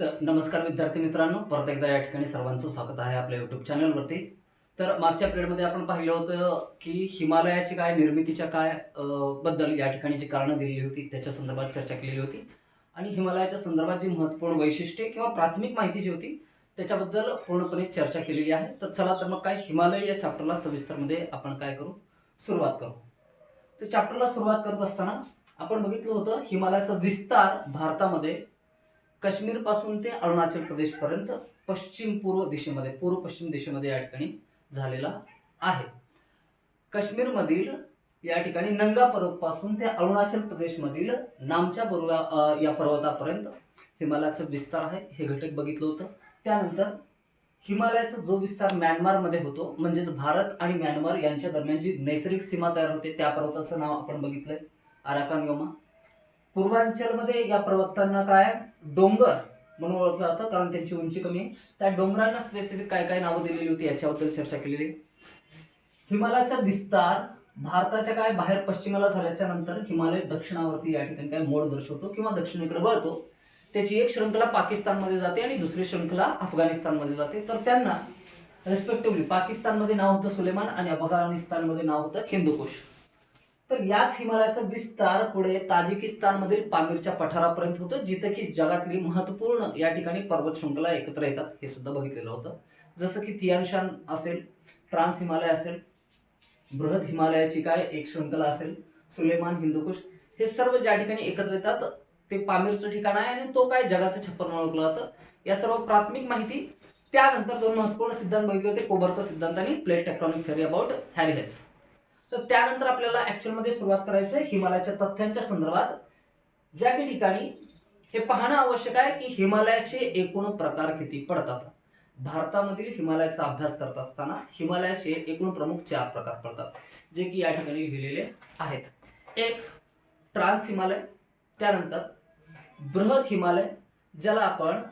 तर नमस्कार विद्यार्थी मित्रांनो, परत एकदा या ठिकाणी सर्वांचं स्वागत आहे आपल्या YouTube चॅनलवरती. तर मागच्या पिरियडमध्ये आपण पाहिलं होतं की हिमालयाची काय निर्मितीच्या काय बद्दल या ठिकाणी जी कारणं दिलेली होती त्याच्या संदर्भात चर्चा केलेली होती आणि हिमालयाच्या संदर्भात जी महत्त्वपूर्ण वैशिष्ट्ये किंवा प्राथमिक माहिती जी होती त्याच्याबद्दल पूर्णपणे चर्चा केलेली आहे. तर चला तर मग काय हिमालय या चॅप्टरला सविस्तरमध्ये आपण काय करू, सुरुवात करू. तर चॅप्टरला सुरुवात करत असताना आपण बघितलं होतं हिमालयाचा विस्तार भारतामध्ये काश्मीर पासून ते अरुणाचल प्रदेश पर्यंत पश्चिम पूर्व दिशेमध्ये पूर्व पश्चिम दिशेमध्ये या ठिकाणी झालेला आहे. काश्मीर मधील या ठिकाणी नंगा पर्वत पासून ते अरुणाचल प्रदेश मधील नामच्या या पर्वतापर्यंत हिमालयाचा विस्तार आहे, हे घटक बघितलं होतं. त्यानंतर हिमालयाचा जो विस्तार म्यानमार मध्ये होतो, म्हणजेच भारत आणि म्यानमार यांच्या दरम्यान जी नैसर्गिक सीमा तयार होते त्या पर्वताचं नाव आपण बघितलंय अराकान योमा. पूर्वांचलमध्ये या पर्वतांना काय डोंगर म्हणून ओळखलं जातं, कारण त्यांची उंची कमी आहे. त्या डोंगरांना स्पेसिफिक काय काय नावं दिलेली होती याच्याबद्दल चर्चा केलेली. हिमालयाचा विस्तार भारताच्या काय बाहेर पश्चिमेला झाल्याच्या नंतर हिमालय दक्षिणावरती या ठिकाणी काय मोड दर्शवतो किंवा दक्षिणेकडे वळतो. त्याची एक श्रृंखला पाकिस्तानमध्ये जाते आणि दुसरी श्रृंखला अफगाणिस्तानमध्ये जाते. तर त्यांना रिस्पेक्टिव्हली पाकिस्तानमध्ये नाव होतं सुलेमान आणि अफगाणिस्तानमध्ये नाव होतं हिंदुकुश. तर याच हिमालयाचा विस्तार पुढे ताजिकिस्तान मधील पामीरच्या पठारापर्यंत होतं, जिथे की जगातली महत्वपूर्ण या ठिकाणी पर्वत शृंखला एकत्र येतात हे सुद्धा बघितलेलं होतं. जसं की तियानशान असेल, ट्रान्स हिमालय असेल, बृहद हिमालयाची काय एक श्रृंखला असेल, सुलेमान, हिंदुकुश, हे सर्व ज्या ठिकाणी एकत्र येतात ते पामीरचं ठिकाण आहे आणि तो काय जगाचं छप्पर म्हणून ओळखलं जातं. या सर्व प्राथमिक माहिती. त्यानंतर दोन महत्वपूर्ण सिद्धांत बघितले होते, कोबरचा सिद्धांत आणि plate tectonic theory about Harry Hess. तर त्यानंतर आपल्याला ऍक्च्युअल मध्ये सुरुवात करायचं आहे हिमालयाच्या तथ्यांच्या संदर्भात, ज्या की ठिकाणी हे पाहणं आवश्यक आहे की हिमालयाचे एकूण प्रकार किती पडतात. भारतामधील हिमालयाचा अभ्यास करत असताना हिमालयाचे एकूण प्रमुख 4 प्रकार पडतात, जे की या ठिकाणी लिहिलेले आहेत. एक ट्रान्स हिमालय, त्यानंतर बृहद हिमालय, ज्याला आपण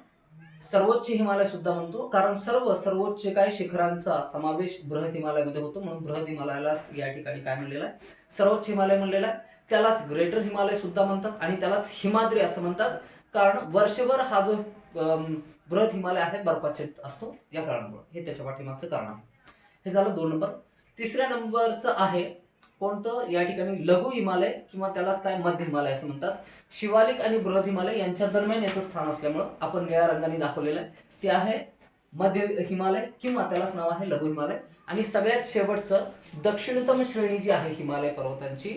सर्वोच्च हिमालय सुद्धा म्हणतो, कारण सर्वोच्च काय शिखरांचा समावेश बृहद हिमालयामध्ये होतो, म्हणून बृहद हिमालयाला या ठिकाणी काय म्हणलेलं आहे, सर्वोच्च हिमालय म्हणलेलं आहे. त्यालाच ग्रेटर हिमालय सुद्धा म्हणतात आणि त्यालाच हिमाद्री असं म्हणतात, कारण वर्षभर हा जो बृहद हिमालय आहे बर्फाच्छादित असतो या कारणामुळे. हे त्याच्या पाठीमागचं कारण आहे. हे झालं 2 नंबर. तिसऱ्या नंबरचं आहे कोणतं, या ठिकाणी लघु हिमालय किंवा त्यालाच काय मध्य हिमालय असं म्हणतात. शिवालिक आणि बृहद हिमालय यांच्या दरम्यान याचं स्थान असल्यामुळं आपण निळ्या रंगाने दाखवलेलं आहे, ते आहे मध्य हिमालय किंवा त्यालाच नाव आहे लघु हिमालय. आणि सगळ्यात शेवटचं दक्षिणतम श्रेणी जी आहे हिमालय पर्वतांची,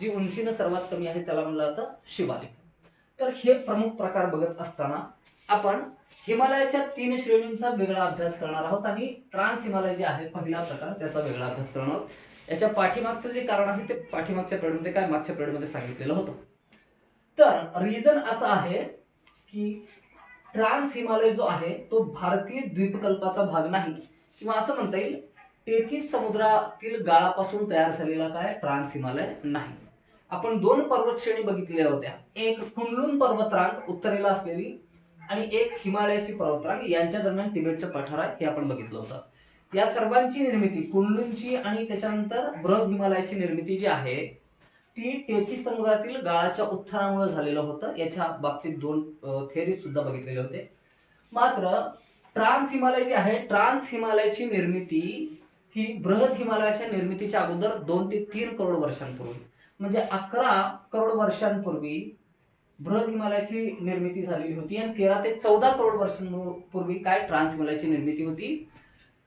जी उंचीनं सर्वात कमी आहे, त्याला म्हणलं जातं शिवालिक. तर हे प्रमुख प्रकार बघत असताना आपण हिमालयाच्या 3 श्रेणींचा वेगळा अभ्यास करणार आहोत आणि ट्रान्स हिमालय जे आहे पहिला प्रकार त्याचा वेगळा अभ्यास करणार आहोत. याच्या पाठीमागचं जे कारण आहे ते पाठीमागच्या पिरियडमध्ये काय मागच्या पिरियडमध्ये सांगितलेलं होतं. तर रिझन असं आहे की ट्रान्स हिमालय जो आहे तो भारतीय द्वीपकल्पाचा भाग नाही, किंवा असं म्हणता येईल तेथीस समुद्रातील गाळापासून तयार झालेला काय ट्रान्स हिमालय नाही. आपण 2 पर्वत श्रेणी बघितलेल्या होत्या, एक कुनलुन पर्वतरांग उत्तरेला असलेली आणि एक हिमालयाची पर्वतरांग, यांच्या दरम्यान तिबेटचं पठार आहे हे आपण बघितलं होतं. या सर्वांची निर्मिती कुनलुनची आणि त्याच्यानंतर बृहद हिमालयाची निर्मिती जी आहे ती तेथीस समुद्रातील गाळाच्या उत्थानामुळे झालेलं होतं. याच्या बाबतीत 2 थिअरीज सुद्धा बघितलेले होते. मात्र ट्रान्स हिमालय जी आहे, ट्रान्स हिमालयाची निर्मिती ही बृहद हिमालयाच्या निर्मितीच्या अगोदर 2 ते 3 करोड वर्षांपूर्वी, म्हणजे 11 करोड वर्षांपूर्वी बृहद हिमालयाची निर्मिती झालेली होती आणि 13 ते 14 करोड वर्षांपूर्वी काय ट्रान्स हिमालयाची निर्मिती होती.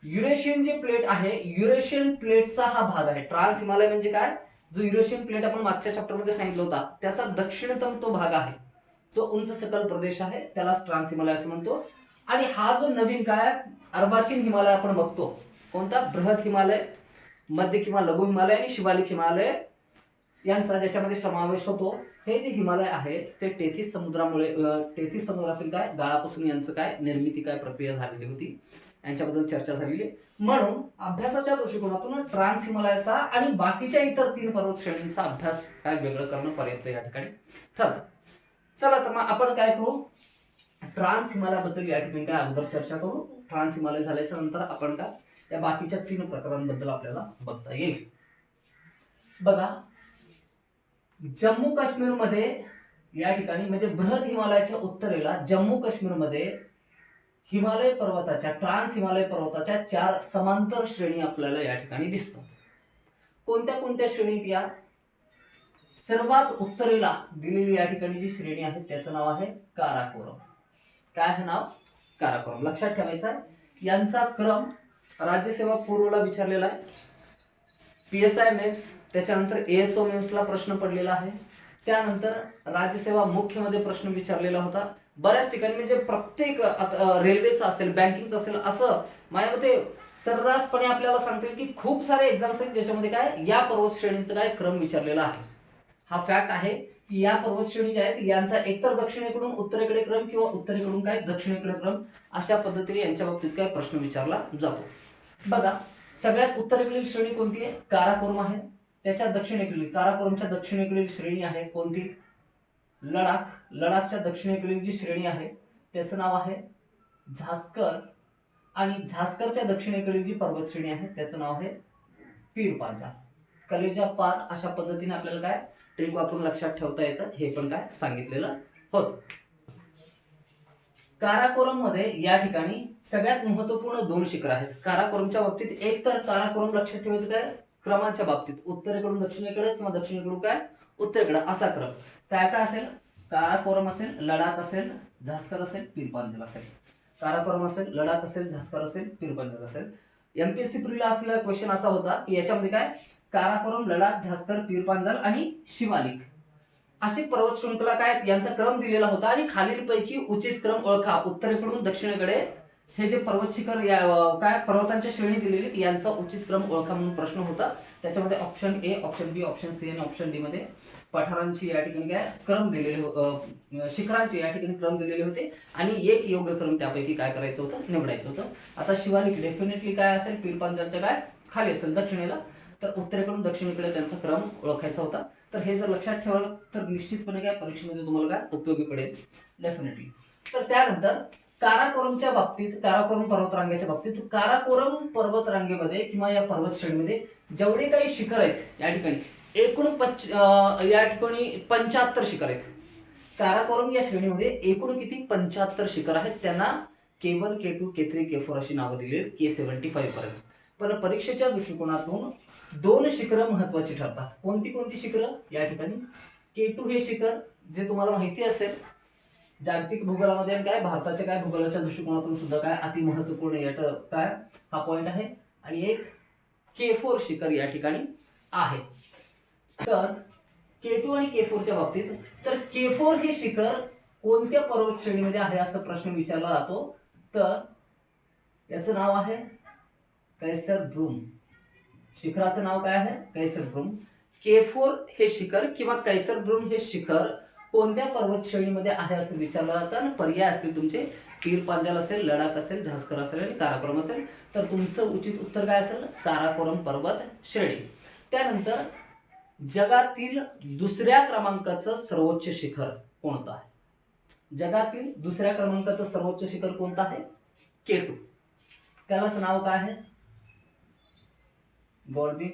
युरेशियन जे प्लेट आहे, युरेशियन प्लेटचा हा भाग आहे. ट्रान्स हिमालय म्हणजे काय, जो युरेशियन प्लेट आपण मागच्या चॅप्टर मध्ये सांगितलं होता त्याचा दक्षिणतम तो भाग आहे, जो उंच सकल प्रदेश आहे, त्यालाच ट्रान्स हिमालय असं म्हणतो. आणि हा जो नवीन काय अर्बाचीन हिमालय आपण बघतो, कोणता, बृहद हिमालय, मध्य किंवा लघु हिमालय आणि शिवालिक हिमालय यांचा ज्याच्यामध्ये समावेश होतो, हे जे हिमालय आहे ते तेथीस समुद्रातील काय गाळापासून यांचं काय निर्मिती काय प्रक्रिया झालेली होती, यांच्याबद्दल चर्चा झालेली. म्हणून अभ्यासाच्या दृष्टिकोनातून ट्रान्स हिमालयाचा आणि बाकीच्या इतर 3 पर्वत श्रेणींचा अभ्यास काय वेगळं करणं पर्याप्त या ठिकाणी ठरतं. चला तर मग आपण काय करू, ट्रान्स हिमालयाबद्दल या ठिकाणी काय अगोदर चर्चा करू. ट्रान्स हिमालय झाल्याच्या नंतर आपण काय त्या बाकीच्या 3 प्रकारांबद्दल आपल्याला बघता येईल. बघा, जम्मू काश्मीर मध्ये या ठिकाणी म्हणजे बृहद हिमालयाच्या उत्तरेला जम्मू काश्मीरमध्ये हिमालय पर्वताच्या ट्रान्स हिमालय पर्वताच्या 4 समांतर श्रेणी आपल्याला या ठिकाणी दिसतात. कोणत्या कोणत्या श्रेणीत? या सर्वात उत्तरेला दिलेली या ठिकाणी जी श्रेणी आहे त्याचं नाव आहे काराकोरम. काय आहे नाव? काराकोरम. लक्षात ठेवायचं आहे. यांचा क्रम राज्यसेवा पूर्वला विचारलेला आहे, PSI मेन्स, त्याच्यानंतर ASO मेन्सला प्रश्न पडलेला आहे, त्यानंतर राज्यसेवा मुख्य मध्ये प्रश्न विचारलेला होता. बऱ्याच ठिकाणी म्हणजे प्रत्येक रेल्वेचा असेल, बँकिंगचा असेल, असं माझ्या मते सर्रासपणे आपल्याला सांगतील की खूप सारे एक्झाम्स आहेत ज्याच्यामध्ये काय या पर्वत श्रेणींचा काय क्रम विचारलेला आहे. हा फॅक्ट आहे की या पर्वत श्रेणी ज्या आहेत यांचा एकतर दक्षिणेकडून उत्तरेकडे क्रम किंवा उत्तरेकडून काय दक्षिणेकडे क्रम, अशा पद्धतीने यांच्या बाबतीत काय प्रश्न विचारला जातो. बघा, सगळ्यात उत्तरेकडील श्रेणी कोणती आहे? काराकोरम आहे. त्याच्या दक्षिणेकडील, काराकोरमच्या दक्षिणेकडील श्रेणी आहे कोणती? लडाख. लडाखच्या दक्षिणेकडील जी श्रेणी आहे त्याचं नाव आहे झास्कर, आणि झास्करच्या दक्षिणेकडील जी पर्वत श्रेणी आहे त्याचं नाव आहे पीर पांचाल. कलेजा पार अशा पद्धतीने आपल्याला काय ट्रिक वापरून लक्षात ठेवता येतं, हे पण काय सांगितलेलं होतं. काराकोरम मध्ये या ठिकाणी सगळ्यात महत्वपूर्ण 2 शिखर आहेत. काराकोरमच्या बाबतीत एक तर काराकोरम लक्षात ठेवायचं काय क्रमांच्या बाबतीत उत्तरेकडून दक्षिणेकडे किंवा दक्षिणेकडून काय उत्तरेकडे असा क्रम. काय काय असेल? काराकोरम असेल, लडाख असेल, झास्कर असेल, पीर पांचाल असेल. काराकोरम असेल, लडाख असेल, झास्कर असेल, पीर पांचाल असेल. MPSC प्रीला असलेला क्वेश्चन असा होता की याच्यामध्ये काय काराकोरम, लडाख, झास्कर, पीर पांचाल आणि शिवालिक अशी पर्वत शृंखला काय यांचा क्रम दिलेला होता, आणि खालीलपैकी उचित क्रम ओळखा. उत्तरेकडून दक्षिणेकडे हे जे पर्वत शिखर काय पर्वतांच्या श्रेणी दिलेली यांचा उचित क्रम ओळखा म्हणून प्रश्न होता. त्याच्यामध्ये option A, option B, option C आणि ऑप्शन D मध्ये पठारांची या ठिकाणी काय क्रम दिलेले, शिखरांचे या ठिकाणी क्रम दिलेले होते, आणि एक योग्य क्रम त्यापैकी काय करायचं होतं, निवडायचं होतं. आता शिवालिक डेफिनेटली काय असेल, पीर पांचालच्या काय खाली असेल दक्षिणेला, तर उत्तरेकडून दक्षिणेकडे त्यांचा क्रम ओळखायचा होता. तर हे जर लक्षात ठेवलं तर निश्चितपणे काय परीक्षेमध्ये तुम्हाला काय उपयोगी पडेल डेफिनेटली. तर त्यानंतर काराकोरमच्या बाबतीत, काराकोरम पर्वतरांगेच्या बाबतीत, काराकोरम पर्वतरांगेमध्ये किंवा या पर्वत श्रेणीमध्ये जेवढे काही शिखर आहेत या ठिकाणी एकूण या ठिकाणी 75 शिखर आहेत. काराकोरम या श्रेणीमध्ये एकूण किती 75 शिखर आहेत. त्यांना K1, K2, K3, K4 अशी नावं दिली आहेत, K75 पर्यंत. पण परीक्षेच्या दृष्टिकोनातून 2 शिखरं महत्वाची ठरतात. कोणती कोणती शिखरं? या ठिकाणी K2 हे शिखर जे तुम्हाला माहिती असेल जागतिक भूगोलामध्ये काय भारताच्या काय भूगोलाच्या दृष्टिकोनातून सुद्धा काय अति महत्वपूर्ण यात काय हा पॉइंट आहे, आणि एक K4 शिखर या ठिकाणी आहे. तर K2 आणि K4च्या बाबतीत, तर K4 हे शिखर कोणत्या पर्वत श्रेणीमध्ये आहे असा प्रश्न विचारला जातो. तर याचं नाव आहे कैसरभ्रूम. शिखराचं नाव काय आहे? कैसरभ्रूम. K4 हे शिखर किंवा कैसरभ्रूम हे शिखर कोणत्या पर्वत श्रेणीमध्ये आहे असं विचारलं जातं, आणि पर्याय असतील तुमचे पीर पांचाल असेल, लडाख असेल, झास्कर असेल आणि काराकोरम असेल. तर तुमचं उचित उत्तर काय असेल? काराकोरम पर्वत श्रेणी. त्यानंतर जगातील दुसऱ्या क्रमांकाचं सर्वोच्च शिखर कोणतं आहे? जगातील दुसऱ्या क्रमांकाचं सर्वोच्च शिखर कोणतं आहे? K2. त्यालाच नाव काय आहे? Godwin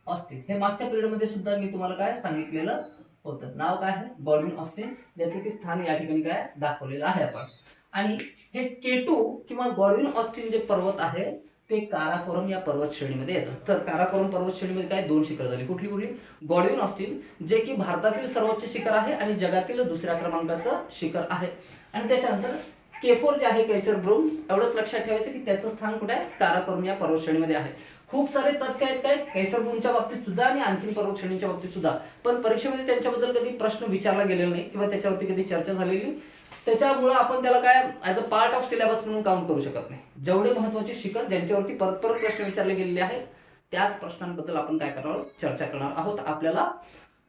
Austen. हे मागच्या पिरियड मध्ये सुद्धा मी तुम्हाला काय सांगितलेलं होतं. नाव काय आहे? गॉडविन ऑस्टिन, ज्याचे की स्थान या ठिकाणी काय दाखवलेलं आहे आपण. आणि हे K2 किंवा गॉडविन ऑस्टिन जे पर्वत आहे ते काराकोरम या पर्वत श्रेणीमध्ये येतं. तर काराकोरम पर्वत श्रेणीमध्ये काय 2 शिखर झाली. कुठली कुठली? गॉडविन ऑस्टिन जे की भारतातील सर्वोच्च शिखर आहे आणि जगातील दुसऱ्या क्रमांकाचं शिखर आहे. आणि त्याच्यानंतर K4 जे आहे कैसरभ्रूम, एवढंच लक्षात ठेवायचं की त्याचं स्थान कुठे आहे? काराकोरम या पर्वत श्रेणीमध्ये आहे. खूप सारे तथ्य आहेत काय कैसरभ्रूमच्या बाबतीत सुद्धा आणि आणखी पर्वत श्रेणीच्या बाबतीत सुद्धा, पण परीक्षेमध्ये त्यांच्याबद्दल कधी प्रश्न विचारला गेलेला नाही किंवा त्याच्यावरती कधी चर्चा झालेली नाही. त्याच्यामुळे आपण त्याला काय as a part of syllabus म्हणून काउंट करू शकत नाही. जेवढे महत्त्वाचे शिखर ज्यांच्यावरती परत परत प्रश्न विचारले गेलेले आहेत त्याच प्रश्नांबद्दल आपण काय करणार आहोत? चर्चा करणार आहोत. आपल्याला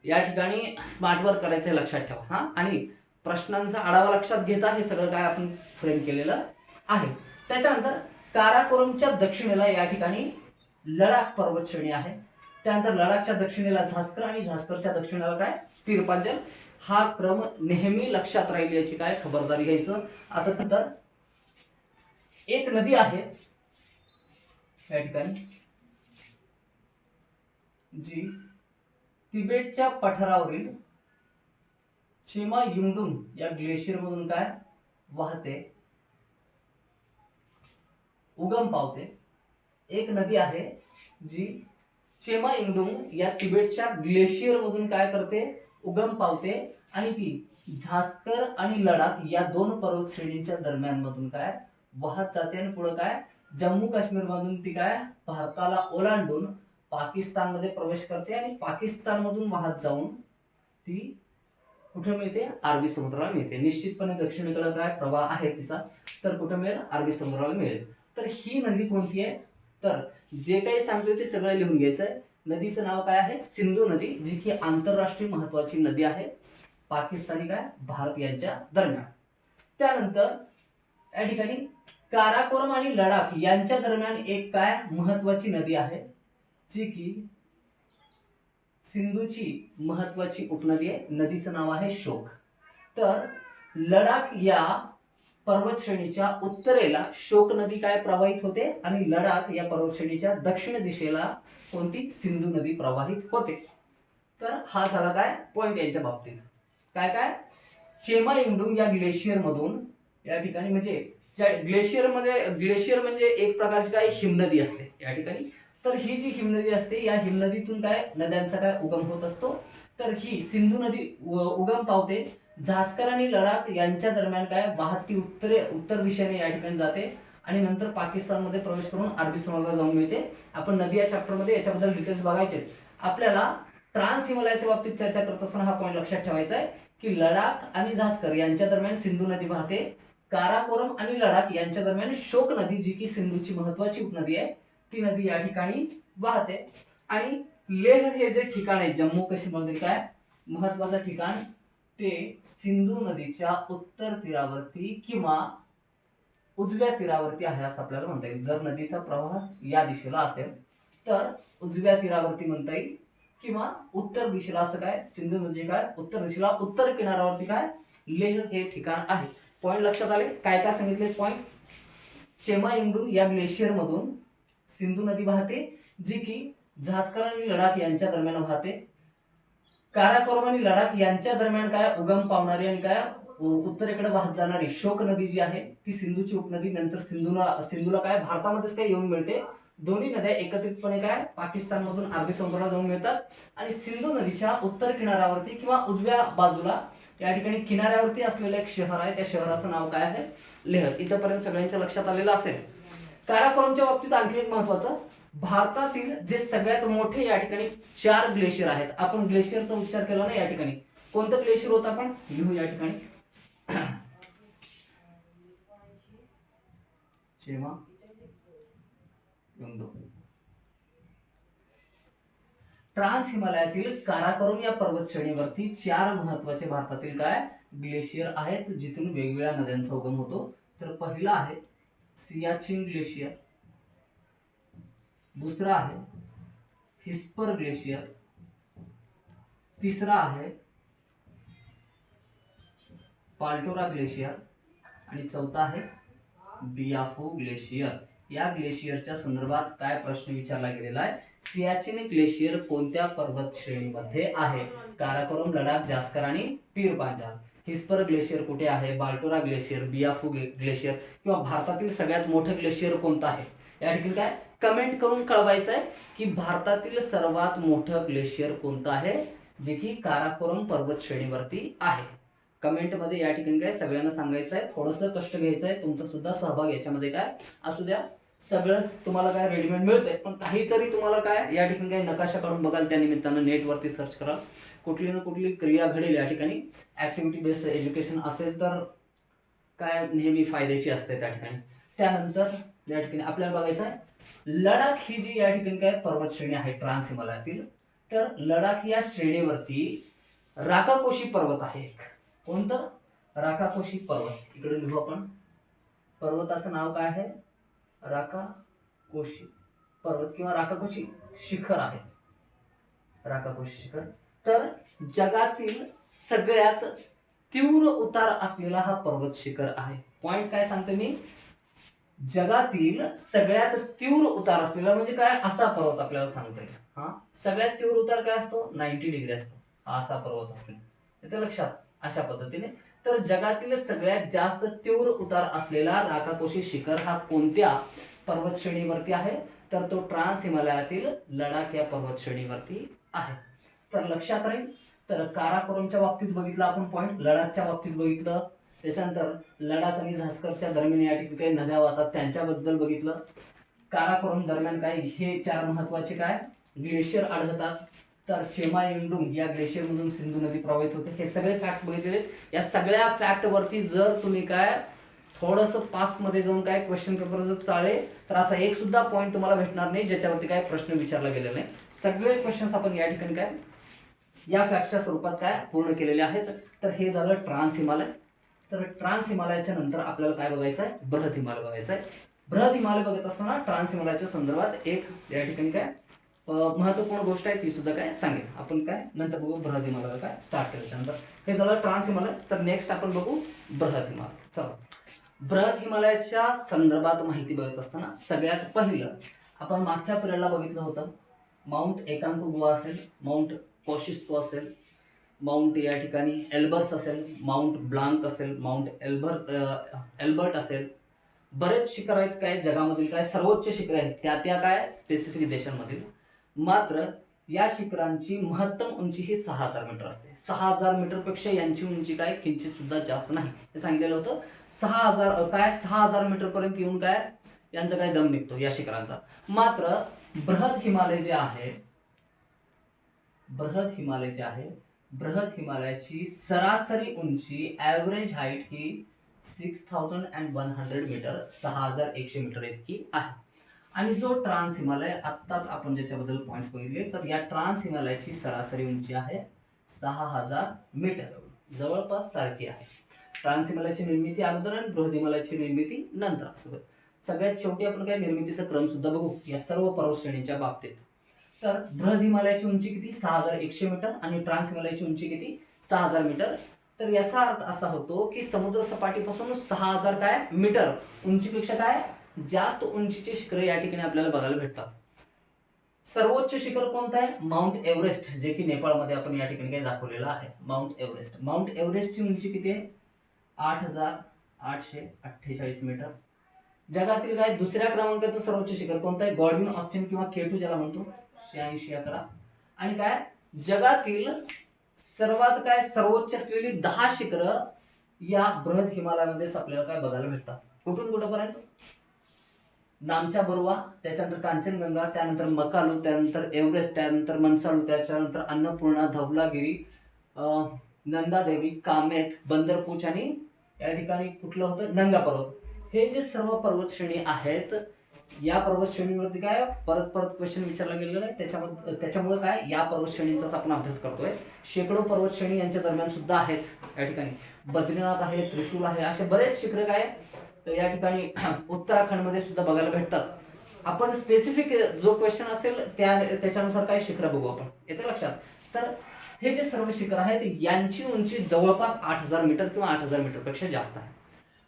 या ठिकाणी स्मार्ट वर्क करायचं हे लक्षात ठेवा हा, आणि प्रश्नांचा आढावा लक्षात घेता हे सगळं काय आपण फ्रेम केलेलं आहे. त्याच्यानंतर काराकोरमच्या दक्षिणेला या ठिकाणी लडाख पर्वत श्रेणी आहे. त्यानंतर लडाखच्या दक्षिणेला झास्कर आणि झास्करच्या दक्षिणेला काय पीर पांचाल. हा क्रम नेहमी लक्षात राहील याची काय खबरदारी घ्यायचं. आता नंतर एक नदी आहे या ठिकाणी जी तिबेटच्या पठारावरील चेमा युंगडुंग या ग्लेशियर मधून काय वाहते, उगम पावते. एक नदी आहे जी चेमा युंगडुंग या तिबेटच्या ग्लेशियर मधून काय करते, उगम पावते आणि ती झास्कर आणि लडाख या दोन पर्वत श्रेणींच्या दरम्यान मधून काय वाहत जाते आणि पुढे काय जम्मू काश्मीर मधून ती काय भारताला ओलांडून पाकिस्तान मध्ये प्रवेश करते आणि पाकिस्तान मधून वाहत जाऊन ती कुठे मिळते, अरबी समुद्राला मिळते. निश्चितपणे दक्षिणेकडे काय प्रवाह आहे तिचा, तर कुठे मिळेल, अरबी समुद्राला मिळेल. तर ही नदी कोणती आहे, तर जे काही सांगतोय ते सगळं लिहून घ्यायचंय. नदीचं नाव काय आहे, सिंधू नदी, जी की आंतरराष्ट्रीय महत्वाची नदी आहे पाकिस्तानी काय भारत यांच्या दरम्यान. त्यानंतर या ठिकाणी काराकोरम आणि लडाख यांच्या दरम्यान एक काय महत्वाची नदी आहे, जी की सिंधूची महत्वाची उपनदी आहे. नदीचं नाव आहे शोक. तर लडाख या पर्वत श्रेणीच्या उत्तरेला शोक नदी काय प्रवाहित होते आणि लडाख या पर्वत श्रेणीच्या दक्षिण दिशेला कोणती, सिंधू नदी प्रवाहित होते. तर हा झाला काय पॉइंट यांच्या बाबतीत. काय काय चेमा युंगडुंग या ग्लेशियर मधून या ठिकाणी म्हणजे ग्लेशियर म्हणजे एक प्रकारची काय हिमनदी असते या ठिकाणी. तर ही जी हिमनदी असते या हिमनदीतून काय नद्यांचा काय उगम होत असतो. तर ही सिंधू नदी उगम पावते झास्कर आणि लडाख यांच्या दरम्यान काय वाहत ती उत्तर दिशेने या ठिकाणी जाते आणि नंतर पाकिस्तानमध्ये प्रवेश करून अरबी समुद्राला जाऊन मिळते. आपण नदी या चॅप्टर मध्ये याच्याबद्दल डिटेल्स बघायचे. आपल्याला ट्रान्स हिमालयाच्या बाबतीत चर्चा करत असताना हा पॉईंट लक्षात ठेवायचा आहे की लडाख आणि झास्कर यांच्या दरम्यान सिंधू नदी वाहते. काराकोरम आणि लडाख यांच्या दरम्यान शोक नदी, जी की सिंधूची महत्वाची उपनदी आहे, ती नदी या ठिकाणी वाहते. आणि लेह हे जे ठिकाण आहे जम्मू काश्मीर मध्ये काय महत्वाचं ठिकाण, ते सिंधू नदीच्या उत्तर तीरावरती किंवा उजव्या तीरावरती आहे असं आपल्याला म्हणता येईल. जर नदीचा प्रवाह या दिशेला असेल तर उजव्या तीरावरती म्हणता येईल किंवा उत्तर दिशेला, असं काय सिंधू नदी काय उत्तर दिशेला उत्तर किनाऱ्यावरती काय लेह हे ठिकाण आहे. पॉइंट लक्षात आले, काय काय सांगितले पॉइंट. चेमा युंगडुंग या ग्लेशियर मधून सिंधू नदी वाहते, जी की झास्कर आणि लडाख यांच्या दरम्यान वाहते. काराकोरम आणि लडाख यांच्या दरम्यान काय उगम पावणारी आणि काय उत्तरेकडे वाहत जाणारी शोक नदी जी आहे ती सिंधूची उपनदी, नंतर सिंधूला काय भारतामध्येच काय येऊन मिळते. दोन्ही नद्या एकत्रितपणे काय पाकिस्तान मधून अरबी समुद्राला जाऊन मिळतात आणि सिंधू नदीच्या उत्तर किनाऱ्यावरती किंवा उजव्या बाजूला या ठिकाणी किनाऱ्यावरती असलेलं एक शहर आहे, त्या शहराचं नाव काय आहे, लेह. इथपर्यंत सगळ्यांच्या लक्षात आलेलं असेल. काराकोरमच्या बाबतीत आणखी एक महत्वाचं, भारतातील जे सगळ्यात मोठे या ठिकाणी 4 ग्लेशियर आहेत. आपण ग्लेशियरचा उच्चार केला ना या ठिकाणी, कोणतं ग्लेशियर होतं आपण लिहू या ठिकाणी, चेमा युंगडुंग. ट्रान्स हिमालयातील काराकोरम या पर्वत श्रेणीवरती 4 महत्वाचे भारतातील काय ग्लेशियर आहेत, जिथून वेगवेगळ्या नद्यांचा उगम होतो. तर पहिला आहे सियाचिन ग्लेशियर, दुसरा आहे हिस्पर ग्लेशियर, तिसरा आहे पाल्टोरा ग्लेशियर आणि चौथा आहे बियाफो ग्लेशियर. या ग्लेशियरच्या संदर्भात काय प्रश्न विचारला गेलेला आहे, सियाचिन ग्लेशियर कोणत्या पर्वत श्रेणीमध्ये आहे, काराकोरम, लडाख, जास्कर आणि पीर पांजाल. हिस्पर ग्लेशियर कुठे आहे, बाल्टोरा ग्लेशियर, बियाफो ग्लेशियर किंवा भारतातील सगळ्यात मोठं ग्लेशियर कोणतं आहे. या ठिकाणी काय कमेंट करून कळवायचं आहे की भारतातील सर्वात मोठं ग्लेशियर कोणतं आहे, जे की काराकोरम पर्वत श्रेणीवरती आहे. कमेंट मध्ये या ठिकाणी काय सगळ्यांना सांगायचं आहे. थोडंसं कष्ट घ्यायचं आहे, तुमचा सुद्धा सहभाग याच्यामध्ये काय असू द्या. सगळंच तुम्हाला काय रेडीमेड मिळतंय, पण काहीतरी तुम्हाला काय या ठिकाणी काय नकाशा काढून बघाल, त्या निमित्तानं नेटवरती सर्च करा, कुठली ना कुठली क्रिया घडेल या ठिकाणी. ऍक्टिव्हिटी बेस्ड एज्युकेशन असेल तर काय नेहमी फायद्याची असते त्या ठिकाणी. त्यानंतर या ठिकाणी आपल्याला बघायचं आहे लडाख ही जी या ठिकाणी काय पर्वत श्रेणी आहे ट्रान्स हिमालयातील, तर लडाख या श्रेणीवरती राकाकोशी पर्वत आहे. कोणतं, राकाकोशी पर्वत. इकडे लिहू आपण, पर्वताचं नाव काय आहे, राकाकोशी पर्वत किंवा राकाकोशी शिखर आहे, राकाकोशी शिखर. तर जगातील सगळ्यात तीव्र उतार असलेला हा पर्वत शिखर आहे. पॉइंट काय सांगतो मी, जगातील सगळ्यात तीव्र उतार असलेला म्हणजे काय असा पर्वत आपल्याला सांगतोय. हा सगळ्यात तीव्र उतार काय असतो, 90 डिग्री असतो, हा असा पर्वत असतो. इथे लक्षात अशा पद्धतीने. तर जगातील सगळ्यात जास्त तीव्र उतार असलेला राकाकोशी शिखर हा कोणत्या पर्वत श्रेणीवरती आहे? तर तो ट्रान्स हिमालयातील लडाख या पर्वत श्रेणीवरती आहे. तर लक्षात राहील. तर काराकोरमच्या बाबतीत बघितलं आपण पॉईंट, लडाखच्या बाबतीत बघितलं, त्याच्यानंतर लडाख आणि झास्करच्या दरम्यान या ठिकाणी काही नद्या वाहतात त्यांच्याबद्दल बघितलं. काराकोरम दरम्यान काय हे 4 महत्वाचे काय ग्लेशियर आढळतात. तर चेमायिंडुंग या ग्लेशियर मधून सिंधू नदी प्रवाहित होते. हे सगळे फॅक्ट्स बघितलेले. या सगळ्या फॅक्ट वरती जर तुम्ही काय थोडस पास्ट मध्ये जाऊन काय क्वेश्चन पेपर जर चाळले तर असा एक सुद्धा पॉईंट तुम्हाला भेटणार नाही ज्याच्यावरती काय प्रश्न विचारला गेलेला नाही. सगळे क्वेश्चन्स आपण या ठिकाणी काय या फॅक्टच्या स्वरूपात काय पूर्ण केलेले आहेत. तर हे झालं ट्रान्स हिमालय. तर ट्रान्स हिमालयाच्या नंतर आपल्याला काय बघायचं आहे? बृहत हिमालय बघायचं आहे. बृहत हिमालय बघत असताना ट्रान्स हिमालयाच्या संदर्भात एक या ठिकाणी काय महत्वपूर्ण गोष्ट आहे ती सुद्धा काय सांगेल. आपण काय नंतर बघू बृहत हिमालय काय स्टार्ट केल्यानंतर. हे झालं ट्रान्स हिमालय. तर नेक्स्ट आपण बघू बृहत हिमालय. चला, बृहत हिमालयाच्या संदर्भात माहिती बघत असताना सगळ्यात पहिलं आपण मागच्या पिरियडला बघितलं होतं माउंट एकांकुगुआ असेल, माउंट कोशिस्को असेल, माउंट या ठिकाणी एल्बर्स असेल, माउंट ब्लांक असेल, माउंट एल्बर्ट असेल. बरेच शिखर आहेत काय जगामधील काय सर्वोच्च शिखर आहेत त्या काय स्पेसिफिक देशांमधील. मात्र या शिखरांची महत्तम उंची ही 6000 मीटर असते. 6000 मीटर पेक्षा यांची उंची काय किंचित सुद्धा जास्त नाही हे सांगितलेलं होतं. 6000 मीटर पर्यंत येऊन काय यांचा काय दम निघतो या शिखरांचा. मात्र बृहत हिमालय जे आहे, बृहत हिमालयाची सरासरी उंची ऍव्हरेज हाईट ही 6100 मीटर 6100 मीटर इतकी आहे. आणि जो ट्रान्स हिमालय आत्ताच आपण ज्याच्याबद्दल पॉइंट्स बघितले तर या ट्रान्स हिमालयाची सरासरी उंची आहे 6000 मीटर, जवळपास सारखी आहे. ट्रान्स हिमालयाची निर्मिती अगोदर आणि बृहत हिमालयाची निर्मिती नंतर असं. सगळ्यात शेवटी आपण काय निर्मितीचा क्रम सुद्धा बघू या सर्व पर्वत श्रेणीच्या बाबतीत. तर बृहत हिमालयाची उंची किती 6100 मीटर आणि ट्रान्स हिमालयाची उंची किती 6000 मीटर. तर याचा अर्थ असा होतो की समुद्र सपाटीपासून 6000 काय मीटर उंचीपेक्षा काय जास्त उंचीचे शिखर या ठिकाणी आपल्याला बघायला भेटतात. सर्वोच्च शिखर कोणतं आहे? माउंट एव्हरेस्ट, जे की नेपाळमध्ये आपण या ठिकाणी काय दाखवलेलं आहे. Mount Everest. माउंट एव्हरेस्टची उंची किती आहे? 8848 मीटर. जगातील काय दुसऱ्या क्रमांकाचं सर्वोच्च शिखर कोणतं आहे? गॉडविन ऑस्टिन किंवा K2 ज्याला म्हणतो 8611. आणि काय जगातील सर्वात काय सर्वोच्च असलेली 10 शिखर या बृहत हिमालयामध्येच आपल्याला काय बघायला भेटतात. कुठून कुठपर्यंत? नामच्या बरुवा, त्याच्यानंतर कांचनगंगा, त्यानंतर मकालू, त्यानंतर एव्हरेस्ट, त्यानंतर मनसालू, त्याच्यानंतर अन्नपूर्णा, धवलागिरी, नंदादेवी, कामेत, बंदरपूच आणि या ठिकाणी कुठलं होतं नंगा पर्वत. हे जे सर्व पर्वत श्रेणी आहेत या पर्वत श्रेणीवरती काय परत क्वेश्चन विचारला गेलेला आहे. त्याच्यामुळे काय या पर्वत श्रेणींचाच आपण अभ्यास करतोय. शेकडो पर्वत श्रेणी यांच्या दरम्यान सुद्धा आहेत. या ठिकाणी बद्रीनाथ आहे, त्रिशूल आहे, असे बरेच शिखरे काय या ठिकाणी उत्तराखंडमध्ये सुद्धा बघायला भेटतात. आपण स्पेसिफिक जो क्वेश्चन असेल त्याच्यानुसार काय शिखर बघू आपण. येते लक्षात. तर हे जे सर्व शिखर आहेत यांची उंची जवळपास 8000 मीटर किंवा 8000 मीटर पेक्षा जास्त आहे.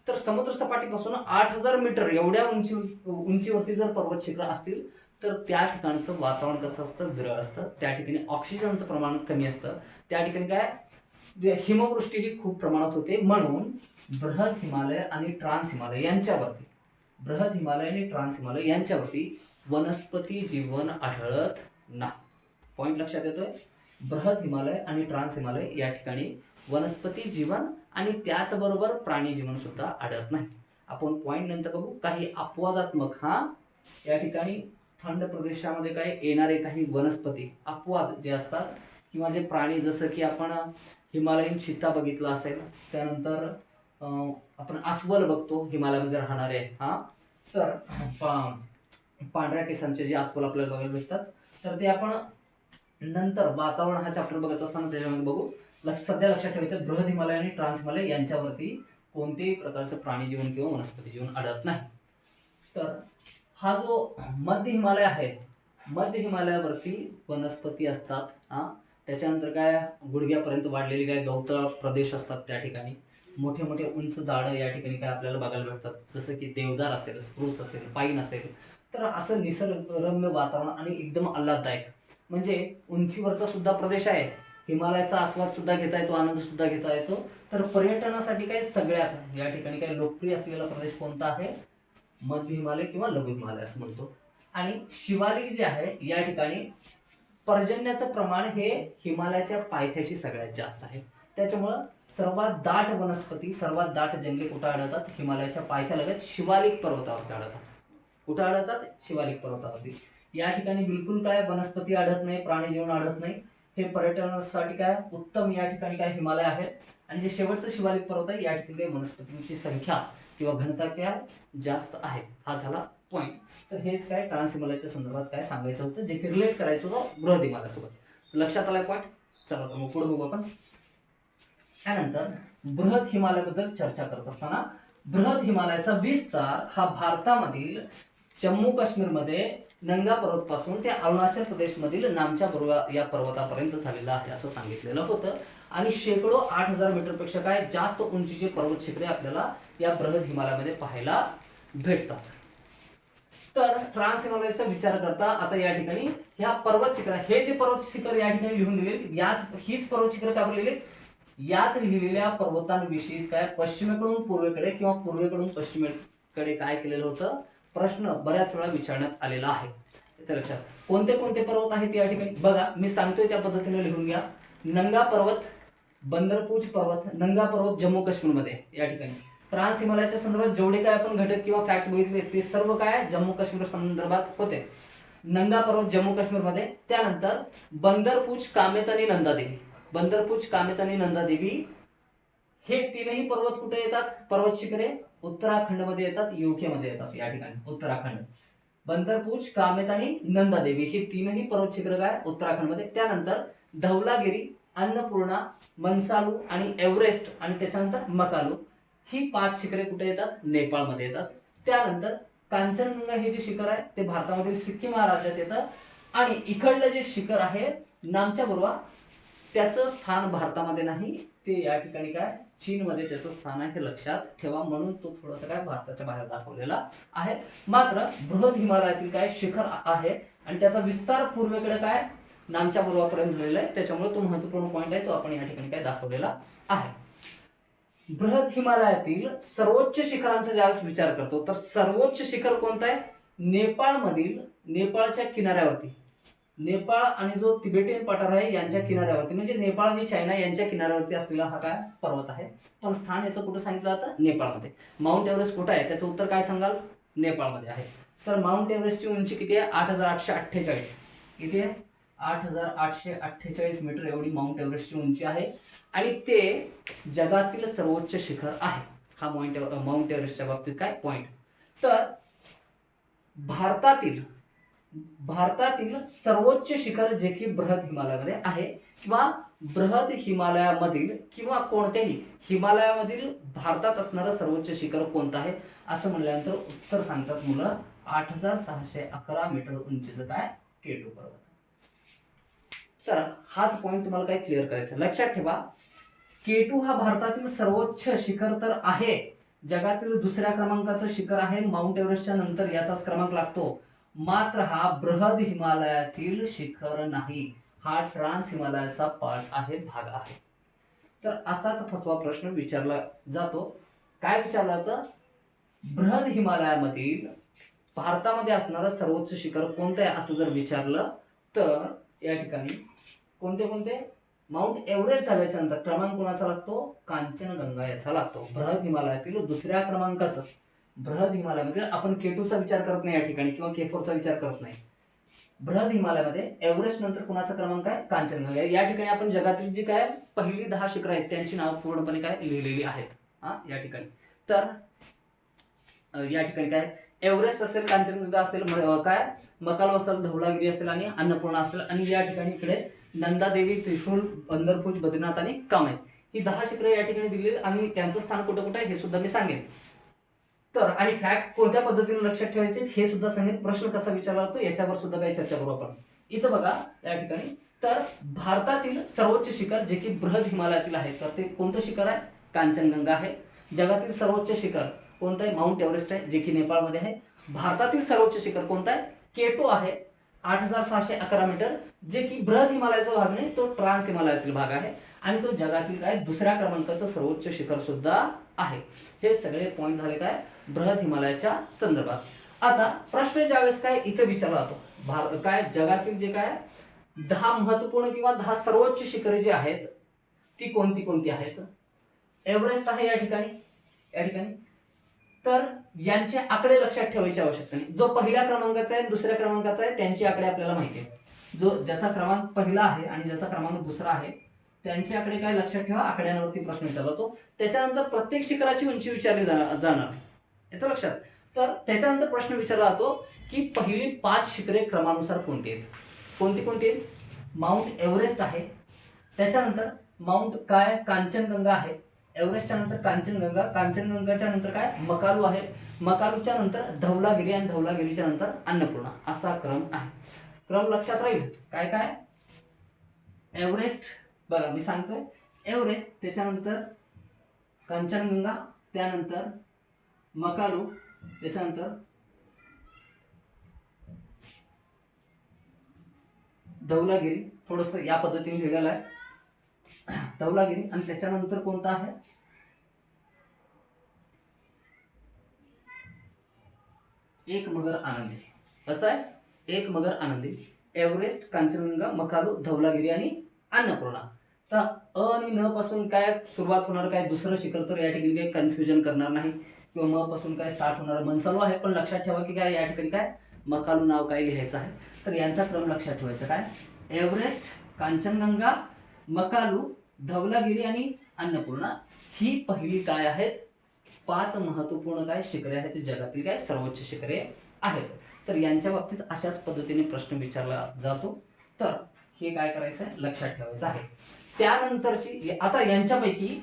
तर समुद्र सपाटीपासून 8000 मीटर एवढ्या उंचीवरती जर पर्वत शिखर असतील तर त्या ठिकाणचं वातावरण कसं असतं? विरळ असतं. त्या ठिकाणी ऑक्सिजनचं प्रमाण कमी असतं. त्या ठिकाणी काय हिमवृष्टी ही खूप प्रमाणात होते. म्हणून बृहत हिमालय आणि ट्रान्स हिमालय यांच्यावरती वनस्पती जीवन आढळत नाही. पॉइंट लक्षात येतोय? बृहत हिमालय आणि ट्रान्स हिमालय या ठिकाणी वनस्पती जीवन आणि त्याचबरोबर प्राणी जीवन सुद्धा आढळत नाही. आपण पॉइंट नंतर बघू. काही अपवादात्मक या ठिकाणी थंड प्रदेशामध्ये काय येणारे काही वनस्पती अपवाद जे असतात किंवा जे प्राणी जसं की आपण हिमालयन चित्ता बघितला असेल, त्यानंतर आपण अस्वल बघतो हिमालयामध्ये राहणारे. तर पांढऱ्या केसांचे जे अस्वल आपल्याला बघायला भेटतात तर ते आपण नंतर वातावरण हा चॅप्टर बघत असताना त्याच्यामध्ये बघू. सध्या लक्षात ठेवायचं बृहत हिमालय आणि ट्रान्स हिमालय यांच्यावरती कोणत्याही प्रकारचं प्राणी जीवन किंवा वनस्पती जीवन आढळत नाही. तर हा जो मध्य हिमालय आहे, मध्य हिमालयावरती वनस्पती असतात. त्याच्यानंतर काय गुडघ्यापर्यंत वाढलेले काय गवताळ प्रदेश असतात. त्या ठिकाणी मोठे मोठे उंच झाडं या ठिकाणी काय आपल्याला बघायला भेटतात, जसं की देवदार असेल, स्प्रूस असेल, पाईन असेल. तर असं निसर्गरम्य वातावरण आणि एकदम आल्हाददायक म्हणजे उंचीवरचा सुद्धा प्रदेश आहे हिमालयाचा आस्वाद सुद्धा घेता येतो, आनंद सुद्धा घेता येतो. तर पर्यटनासाठी काय सगळ्यात या ठिकाणी काय लोकप्रिय असलेला प्रदेश कोणता आहे? मध्य हिमालय किंवा लघु हिमालय असं म्हणतो. आणि शिवालिक जे आहे या ठिकाणी पर्जन्याचं प्रमाण हे हिमालयाच्या पायथ्याशी सगळ्यात जास्त आहे. त्याच्यामुळं सर्वात दाट वनस्पती, सर्वात दाट जंगले कुठे आढळतात? हिमालयाच्या पायथ्यालगत शिवालिक पर्वतावरती आढळतात. कुठे आढळतात? शिवालिक पर्वतावरती. या ठिकाणी बिलकुल काय वनस्पती आढळत नाही, प्राणी जीवन आढळत नाही. हे पर्यटनासाठी काय उत्तम या ठिकाणी काय हिमालय आहेत. आणि जे शेवटचं शिवालिक पर्वत आहे या ठिकाणी वनस्पतींची संख्या किंवा घनता काय जास्त आहे. हा झाला पॉइंट. तर हेच काय ट्रान्स हिमालयाच्या संदर्भात काय सांगायचं होतं, जे की रिलेट करायचं होतं बृहद हिमालयासोबत. लक्षात आलाय पॉइंट? चला तर मग पुढे बघू आपण. त्यानंतर बृहद हिमालयाबद्दल चर्चा करत असताना बृहद हिमालयाचा विस्तार हा भारतामधील जम्मू काश्मीरमध्ये नंगा पर्वत पासून ते अरुणाचल प्रदेश मधील नामच्या बरुआ या पर्वतापर्यंत झालेला आहे असं सांगितलेलं होतं. आणि शेकडो 8000 मीटर पेक्षा काय जास्त उंचीचे पर्वत शिखरे आपल्याला या बृहद हिमालयामध्ये पाहायला भेटतात. तर ट्रान्स हिमालयाचा विचार करता आता या ठिकाणी ह्या पर्वत शिखर, हे जे पर्वत शिखर या ठिकाणी लिहून दिले, हीच पर्वत शिखर का लिहिली? याच लिहिलेल्या पर्वतांविषयी काय पश्चिमेकडून पूर्वेकडे किंवा पूर्वेकडून पश्चिमेकडे काय केलेलं होतं? प्रश्न बऱ्याच वेळा विचारण्यात आलेला आहे. लक्षात कोणते कोणते पर्वत आहेत या ठिकाणी बघा, मी सांगतोय त्या पद्धतीने लिहून घ्या. नंगा पर्वत, बंदरपूज पर्वत. नंगा पर्वत जम्मू काश्मीरमध्ये या ठिकाणी. ट्रान्स हिमालयाच्या संदर्भात जेवढे काय आपण घटक किंवा फॅक्ट्स बघितले ते सर्व काय जम्मू काश्मीर संदर्भात होते. नंगा पर्वत जम्मू काश्मीरमध्ये. त्यानंतर बंदरपूज, कामेत आणि नंदादेवी. बंदरपूज, कामेत आणि नंदादेवी हे तीनही पर्वत कुठे येतात? पर्वत शिखरे उत्तराखंड मध्ये येतात, युके मध्ये येतात. या ठिकाणी उत्तराखंड, बंदरपूज, कामेत आणि नंदादेवी ही तीनही पर्वत शिखरे काय उत्तराखंड मध्ये. त्यानंतर धवलागिरी, अन्नपूर्णा, मनसालू आणि एव्हरेस्ट आणि त्याच्यानंतर मकालू ही 5 शिखरे कुठे येतात? नेपाळमध्ये येतात. त्यानंतर कांचनगंगा हे जे शिखर आहे ते भारतामधील सिक्कीम या राज्यात येतं. आणि इकडलं जे शिखर आहे नामच्या बरुआ, त्याचं स्थान भारतामध्ये नाही, ते या ठिकाणी काय चीनमध्ये त्याचं स्थान आहे, हे लक्षात ठेवा. म्हणून तो थोडासा काय भारताच्या बाहेर दाखवलेला आहे. मात्र बृहद हिमालयातील काय शिखर आहे आणि त्याचा विस्तार पूर्वेकडे काय नामच्या बरुआपर्यंत झालेला आहे. त्याच्यामुळे तो महत्वपूर्ण पॉइंट आहे, तो आपण या ठिकाणी काय दाखवलेला आहे. बृहद हिमालयातील सर्वोच्च शिखरांचा ज्यावेळेस विचार करतो तर सर्वोच्च शिखर कोणतं आहे? नेपाळमधील, नेपाळच्या किनाऱ्यावरती, नेपाळ आणि जो तिबेटियन पठार आहे यांच्या किनाऱ्यावरती, म्हणजे नेपाळ आणि चायना यांच्या किनाऱ्यावरती असलेला हा काय पर्वत आहे. पण स्थान याचं कुठं सांगितलं जातं? नेपाळमध्ये. माउंट एव्हरेस्ट कुठं आहे? त्याचं उत्तर काय सांगाल? नेपाळमध्ये आहे. तर माउंट एव्हरेस्टची उंची किती आहे? 8848. किती आहे? 8848 मीटर एवढी माउंट एव्हरेस्टची उंची आहे. आणि ते जगातील सर्वोच्च शिखर आहे. हा माउंट एव्हरेस्टच्या बाबतीत काय पॉइंट. तर भारतातील सर्वोच्च शिखर जे की बृहद हिमालयामध्ये आहे किंवा बृहद हिमालयामधील किंवा कोणत्याही हिमालयामधील भारतात असणारं सर्वोच्च शिखर कोणतं आहे असं म्हणल्यानंतर उत्तर सांगतात मुलं 8611 मीटर उंचीचं काय केटू पर्वत. तर हाच पॉइंट तुम्हाला काय क्लिअर करायचा. लक्षात ठेवा, केटू हा भारतातील सर्वोच्च शिखर तर आहे, जगातील दुसऱ्या क्रमांकाचं शिखर आहे. माउंट एव्हरेस्टच्या नंतर याचाच क्रमांक लागतो. मात्र हा बृहद हिमालयातील शिखर नाही, हा ट्रान्स हिमालयाचा पार्ट आहे, भाग आहे. तर असाच फसवा प्रश्न विचारला जातो. काय विचारला जातं? बृहद हिमालयामधील भारतामध्ये असणारं सर्वोच्च शिखर कोणतं आहे असं जर विचारलं तर या ठिकाणी कोणते कोणते? माउंट एव्हरेस्ट झाल्याच्या नंतर क्रमांक कोणाचा लागतो? कांचनगंगा याचा लागतो. बृहद हिमालयातील दुसऱ्या क्रमांकाचं. बृहद हिमालयामध्ये आपण केटूचा विचार करत नाही या ठिकाणी किंवा केफोरचा विचार करत नाही. बृहद हिमालयामध्ये एव्हरेस्ट नंतर कुणाचा क्रमांक आहे? कांचनगंगा. या ठिकाणी आपण जगातील जी काय पहिली 10 शिखरं आहेत त्यांची नावं पूर्णपणे काय लिहिलेली आहेत या ठिकाणी. तर या ठिकाणी काय एव्हरेस्ट असेल, कांचनगंगा असेल, काय मकालू असेल, धवलागिरी असेल आणि अन्नपूर्णा असेल. आणि या ठिकाणी इकडे नंदादेवी, त्रिशूल, बंदरपूज, बद्रीनाथ आणि कामेत ही 10 शिखरं या ठिकाणी दिली आणि त्यांचं स्थान कुठं कुठं आहे हे सुद्धा मी सांगेन. तर आणि फॅक्ट कोणत्या पद्धतीने लक्षात ठेवायचे हे सुद्धा सांगेन. प्रश्न कसा विचारला जातो याच्यावर सुद्धा काही चर्चा करू आपण. इथं बघा या ठिकाणी, तर भारतातील सर्वोच्च शिखर जे की बृहद हिमालयातील आहे तर ते कोणतं शिखर आहे? कांचनगंगा आहे. जगातील सर्वोच्च शिखर कोणतं आहे? माउंट एव्हरेस्ट आहे जे की नेपाळमध्ये आहे. भारतातील सर्वोच्च शिखर कोणतं आहे? केटू आहे. 8,611 मीटर, जे की बृहत हिमालयाचा भाग नाही, तो ट्रान्स हिमालयातील भाग आहे आणि तो जगातील काय दुसऱ्या क्रमांकाचं सर्वोच्च शिखर सुद्धा आहे. हे सगळे पॉइंट झाले काय बृहत हिमालयाच्या संदर्भात. आता प्रश्न ज्यावेळेस काय इथे विचारला जातो, काय जगातील जे काय 10 महत्वपूर्ण किंवा 10 सर्वोच्च शिखरे जी आहेत ती कोणती कोणती आहेत. एव्हरेस्ट आहे या ठिकाणी. तर यांचे आकडे लक्षात ठेवायची आवश्यकता नाही. जो पहिल्या क्रमांकाचा आहे दुसऱ्या क्रमांकाचा आहे त्यांचे आकडे आपल्याला माहिती आहे. ज्याचा क्रमांक पहिला आहे आणि ज्याचा क्रमांक दुसरा आहे त्यांचे आकडे काय लक्षात ठेवा. आकड्यांवरती प्रश्न विचारला जातो. त्याच्यानंतर प्रत्येक शिखराची उंची विचारली जाणार, येतं लक्षात. तर त्याच्यानंतर प्रश्न विचारला जातो की पहिली 5 शिखरे क्रमानुसार कोणती आहेत. कोणती आहेत. माउंट एव्हरेस्ट आहे, त्याच्यानंतर माउंट काय कांचनगंगा आहे, एव्हरेस्टच्या नंतर कांचनगंगा, कांचनगंगाच्या नंतर काय मकालू आहे, मकालूच्या नंतर धवलागिरी आणि धवलागिरीच्या नंतर अन्नपूर्णा, असा क्रम आहे. क्रम लक्षात राहील. काय काय एव्हरेस्ट, बघा मी सांगतोय, एव्हरेस्ट, त्याच्यानंतर कांचनगंगा, त्यानंतर मकालू, त्याच्यानंतर धवलागिरी, थोडस या पद्धतीने लिहिलेलं आहे धवलागिरी, आणि त्याच्यानंतर कोणता आहे एक मगर आनंदी. कसं आहे एक मगर आनंदी. एव्हरेस्ट, कांचनगंगा, मकालू, धवलागिरी आणि अन्नपूर्णा. तर अ आणि न पासून काय सुरुवात होणार, काय दुसरं शिखर, तर या ठिकाणी काही कन्फ्युजन करणार नाही. किंवा म पासून काय स्टार्ट होणार मनसालू आहे, पण लक्षात ठेवा की काय या ठिकाणी काय मकालू नाव काय लिहायचं आहे. तर यांचा क्रम लक्षात ठेवायचा. काय एव्हरेस्ट, कांचनगंगा, मकालू, धवलागिरी आणि अन्नपूर्णा ही पहिली काय आहेत 5 महत्वपूर्ण काय शिखरे आहेत, जगातील काय सर्वोच्च शिखरे आहेत. तर यांच्या बाबतीत अशाच पद्धतीने प्रश्न विचारला जातो. तर हे काय करायचं आहे लक्षात ठेवायचं आहे. त्यानंतरची आता यांच्यापैकी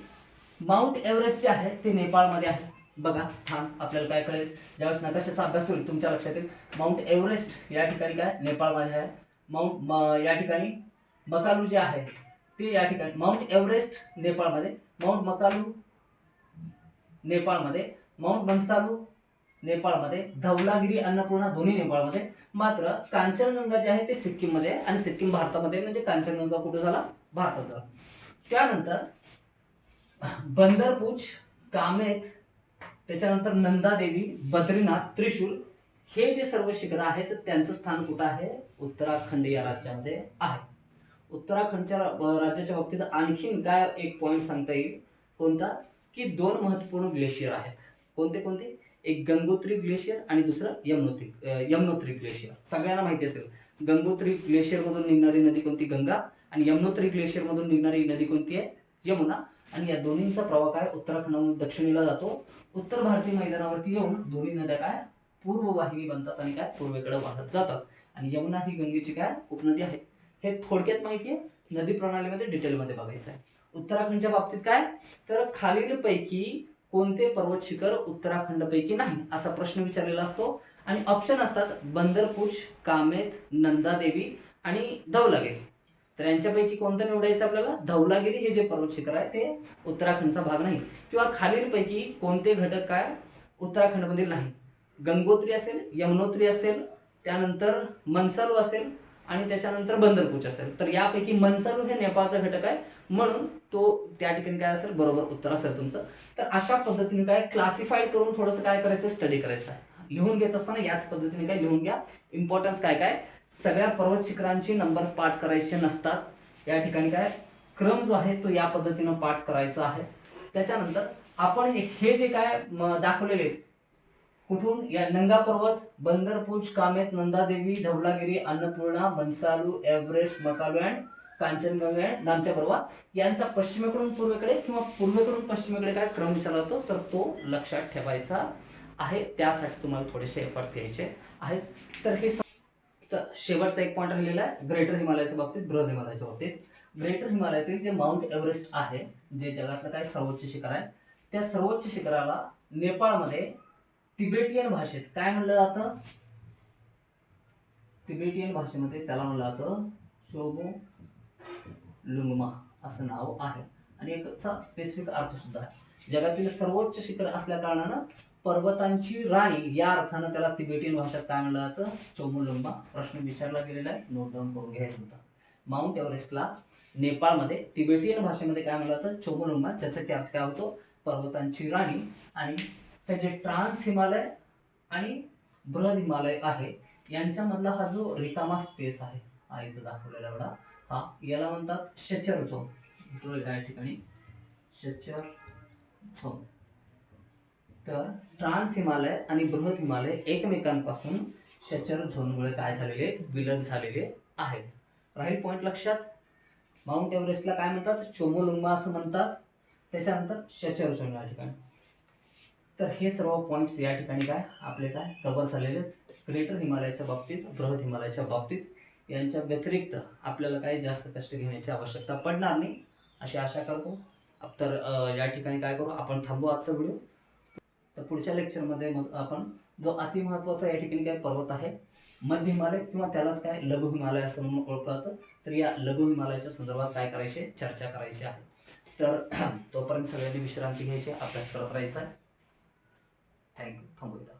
माउंट एव्हरेस्ट जे आहे ते नेपाळमध्ये आहे. बघा स्थान आपल्याला काय कळेल ज्यावेळेस नकाशाचा अभ्यास होईल तुमच्या लक्षात येईल. माउंट एव्हरेस्ट या ठिकाणी काय नेपाळमध्ये आहे. या ठिकाणी मकालू जे आहे ते या ठिकाणी, माउंट एव्हरेस्ट नेपाळमध्ये, माउंट मकालू नेपाळमध्ये, माउंट मनसालू नेपाळमध्ये, धवलागिरी, अन्नपूर्णा दोन्ही नेपाळमध्ये. मात्र कांचनगंगा जे आहे ते सिक्कीम मध्ये आणि सिक्कीम भारतामध्ये, म्हणजे कांचनगंगा कुठे झाला भारतात झाला. त्यानंतर बंदरपूछ, कामेत, त्याच्यानंतर नंदादेवी, बद्रीनाथ, त्रिशूल हे जे सर्व शिखर आहेत त्यांचं स्थान कुठं आहे उत्तराखंड या राज्यामध्ये आहे. उत्तराखंडच्या राज्याच्या बाबतीत आणखीन काय एक पॉइंट सांगता येईल, कोणता की 2 महत्वपूर्ण ग्लेशियर आहेत. कोणते एक गंगोत्री ग्लेशियर आणि दुसरं यमुनोत्री ग्लेशियर. सगळ्यांना माहिती असेल गंगोत्री ग्लेशियर मधून निघणारी नदी कोणती गंगा, आणि यमुनोत्री ग्लेशियर मधून निघणारी नदी कोणती आहे यमुना. आणि या दोन्हींचा प्रवाह काय उत्तराखंडामध्ये दक्षिणेला जातो. उत्तर भारतीय मैदानावरती येऊन दोन्ही नद्या काय पूर्व वाहिनी बनतात आणि काय पूर्वेकडे वाहत जातात. आणि यमुना ही गंगेची काय उपनदी आहे. हे थोडक्यात माहिती आहे, नदी प्रणालीमध्ये डिटेलमध्ये बघायचं आहे. उत्तराखंडच्या बाबतीत काय तर खालील पैकी कोणते पर्वत शिखर उत्तराखंड पैकी नाही असा प्रश्न विचारलेला असतो. आणि ऑप्शन असतात बंदरपूछ, कामेत, नंदादेवी आणि धवलागिरी. तर यांच्यापैकी कोणतं निवडायचं आपल्याला. धवलागिरी हे जे पर्वत शिखर आहे ते उत्तराखंडचा भाग नाही. किंवा खालील पैकी कोणते घटक काय उत्तराखंड मध्ये नाही. गंगोत्री असेल, यमुनोत्री असेल, त्यानंतर मनसालू असेल आणि त्याच्यानंतर बंदरपूछ असेल. तर यापैकी मनसालू हे नेपाळचा घटक आहे, म्हणून तो त्या ठिकाणी काय असेल बरोबर उत्तर असेल तुमचं. तर अशा पद्धतीने काय क्लासिफाईड करून थोडंसं काय करायचं स्टडी करायचं आहे. लिहून घेत असताना याच पद्धतीने काय लिहून घ्या. इम्पॉर्टन्स काय काय सगळ्या पर्वत शिखरांची नंबर्स पाठ करायचे नसतात. या ठिकाणी काय क्रम जो आहे तो या पद्धतीने पाठ करायचा आहे. त्याच्यानंतर आपण हे जे काय दाखवलेले कुठून या Nanga Parbat, Bandarpunch, Kamet, Nanda Devi, Dhaulagiri, Annapurna, Manaslu, Everest, Makalu and Kanchenjunga and नामच्या पर्वत यांचा पश्चिमेकडून पूर्वेकडे किंवा पूर्वेकडून पश्चिमेकडे काय क्रम विचारला जातो तर तो लक्षात ठेवायचा आहे. त्यासाठी तुम्हाला थोडेसे एफर्ट्स घ्यायचे आहेत. तर हे शेवटचा एक पॉइंट राहिलेला आहे ग्रेटर हिमालयाच्या बाबतीत, बृहद हिमालयाच्या बाबतीत. ग्रेटर हिमालयातील जे माउंट एव्हरेस्ट आहे, जे जगातलं काय सर्वोच्च शिखर आहे, त्या सर्वोच्च शिखराला नेपाळमध्ये तिबेटियन भाषेत काय म्हणलं जातं. तिबेटियन भाषेमध्ये त्याला म्हणलं जातं शोबो लुंगमा असं नाव आहे. आणि एक स्पेसिफिक अर्थ सुद्धा आहे. जगातील सर्वोच्च शिखर असल्या कारणानं पर्वतांची राणी या अर्थानं त्याला तिबेटियन भाषेत काय म्हणलं जातं, चोमुलुंबा. प्रश्न विचारला गेलेला आहे, नोट डाऊन करून घ्यायचा होता. माउंट एव्हरेस्टला नेपाळमध्ये तिबेटियन भाषेमध्ये काय म्हणलं जातं, चोमुलुंबा, ज्याचा अर्थ काय होतो, पर्वतांची राणी. आणि त्याचे ट्रान्स हिमालय आणि बृहद हिमालय आहे यांच्यामधला हा जो रिकामा स्पेस आहे, हा इथं दाखवलेला एवढा, हा याला म्हणतात शचर झोन. तो या ठिकाणी शचर झोन. तर ट्रान्स हिमालय आणि बृहद हिमालय एकमेकांपासून शचर झोनमुळे काय झालेले, विलग झालेले आहेत. राहील पॉइंट लक्षात. माउंट एव्हरेस्टला काय म्हणतात, चोमुलुंबा असं म्हणतात, त्याच्यानंतर शचर झोन या ठिकाणी. तर हे सर्व पॉइंट्स या ठिकाणी काय आपले काय कव्हर झालेले. ग्रेटर हिमालयाच्या बाबतीत, बृहद हिमालयाच्या बाबतीत यांच्या व्यतिरिक्त आपल्याला काही जास्त कष्ट घेण्याची आवश्यकता पडणार नाही अशी आशा करतो. तर या ठिकाणी काय करू आपण, थांबू आजचा व्हिडिओ. तर पुढच्या लेक्चरमध्ये मग आपण जो अतिमहत्वाचा या ठिकाणी काय पर्वत आहे, मध्य हिमालय किंवा त्यालाच काय लघु हिमालय असं म्हणून ओळखलं जातं, तर या लघु हिमालयाच्या संदर्भात काय करायचे, चर्चा करायची आहे. तर तोपर्यंत सगळ्यांनी विश्रांती घ्यायची, अभ्यास करत राहायचा आहे. थँक्यू. थांबूया.